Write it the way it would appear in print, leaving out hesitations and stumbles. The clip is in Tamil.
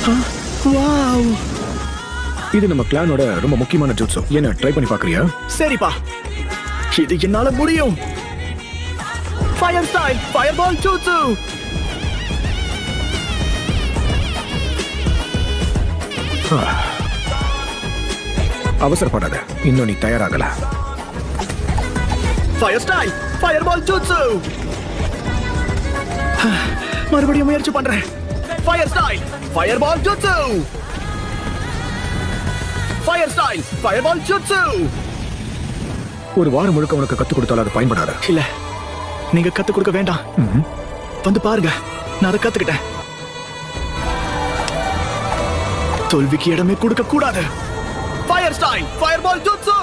வாவ், இது நம்ம கிளானோட ரொம்ப முக்கியமான ஜூட்ஸு. என்ன ட்ரை பண்ணி பாக்குறியா? சரிப்பா, இது என்னால முடியும். Fire style fire ball jutsu. அவசரப்படாத, இன்னும் நீ தயாராகல. Fire style fire ball jutsu. மறுபடியும் முயற்சி பண்றேன். Fire style fire ball jutsu. Fire style fire ball jutsu. ஒரு வாரம் முழுக்க உனக்கு கத்து கொடுத்தாலும் அது பயன்படாத. இல்ல, நீங்க கத்து கொடுக்க வேண்டாம். வந்து பாருங்க, நான் அதை கத்துக்கிட்டேன். தோல்விக்கு இடமே கொடுக்க கூடாது. Fire style fire ball jutsu.